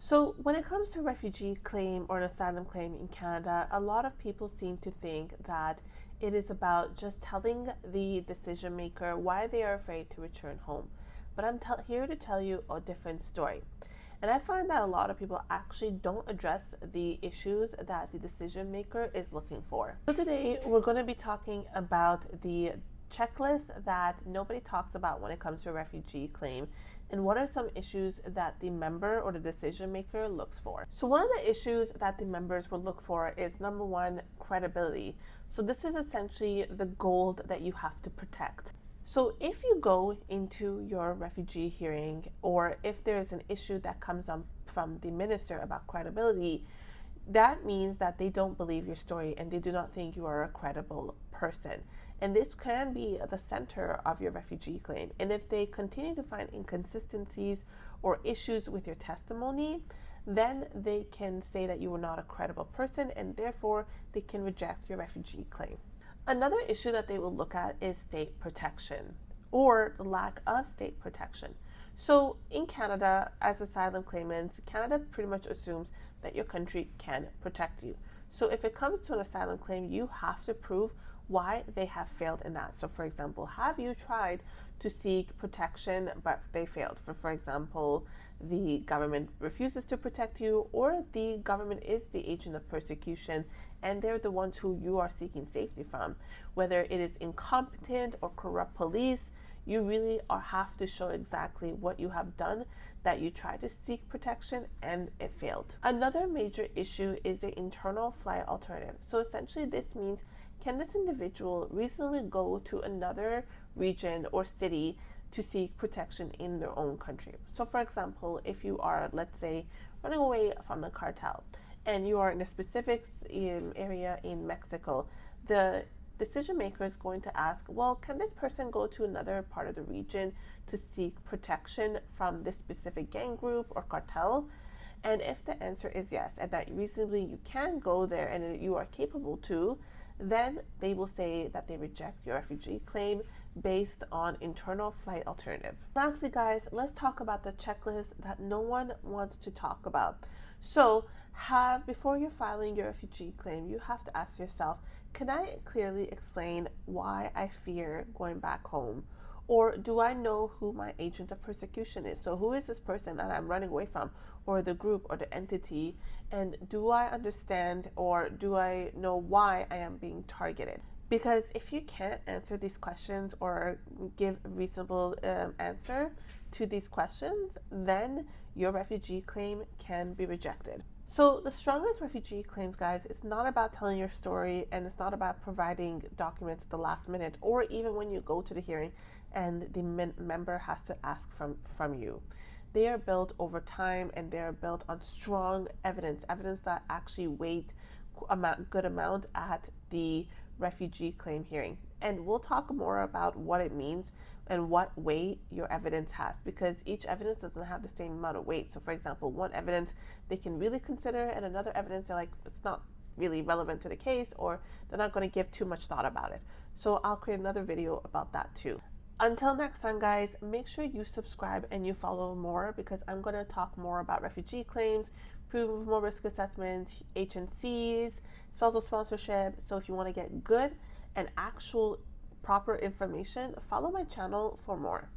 So when it comes to refugee claim or an asylum claim in Canada, a lot of people seem to think that it is about just telling the decision maker why they are afraid to return home. But I'm here to tell you a different story. And I find that a lot of people actually don't address the issues that the decision maker is looking for. So today we're going to be talking about the checklist that nobody talks about when it comes to a refugee claim, and what are some issues that the member or the decision maker looks for. So one of the issues that the members will look for is, number one, credibility. So this is essentially the gold that you have to protect. So if you go into your refugee hearing, or if there is an issue that comes up from the minister about credibility, that means that they don't believe your story and they do not think you are a credible person. And this can be the center of your refugee claim. And if they continue to find inconsistencies or issues with your testimony, then they can say that you are not a credible person, and therefore they can reject your refugee claim. Another issue that they will look at is state protection, or the lack of state protection. So in Canada, as asylum claimants, Canada pretty much assumes that your country can protect you. So if it comes to an asylum claim, you have to prove why they have failed in that. So for example, have you tried to seek protection but they failed? For example, the government refuses to protect you, or the government is the agent of persecution and they're the ones who you are seeking safety from. Whether it is incompetent or corrupt police, you really have to show exactly what you have done, that you tried to seek protection and it failed. Another major issue is the internal flight alternative. So essentially this means, can this individual reasonably go to another region or city to seek protection in their own country? So for example, if you are, let's say, running away from the cartel and you are in a specific area in Mexico, the decision maker is going to ask, well, can this person go to another part of the region to seek protection from this specific gang group or cartel? And if the answer is yes, and that reasonably you can go there and you are capable to, then they will say that they reject your refugee claim based on internal flight alternative. Lastly, guys, let's talk about the checklist that no one wants to talk about. So before you're filing your refugee claim, you have to ask yourself, can I clearly explain why I fear going back home? Or do I know who my agent of persecution is? So who is this person that I'm running away from, or the group or the entity? And do I understand, or do I know why I am being targeted? Because if you can't answer these questions or give a reasonable answer to these questions, then your refugee claim can be rejected. So the strongest refugee claims, guys, it's not about telling your story, and it's not about providing documents at the last minute, or even when you go to the hearing and the member has to ask from you. They are built over time, and they are built on strong evidence that actually weight a good amount at the refugee claim hearing. And we'll talk more about what it means and what weight your evidence has, because each evidence doesn't have the same amount of weight. So for example, one evidence they can really consider, and another evidence they're like, it's not really relevant to the case, or they're not going to give too much thought about it. So I'll create another video about that too. Until next time, guys, make sure you subscribe and you follow more, because I'm going to talk more about refugee claims, provable risk assessments, H&Cs, spousal sponsorship. So if you want to get good and actual proper information, follow my channel for more.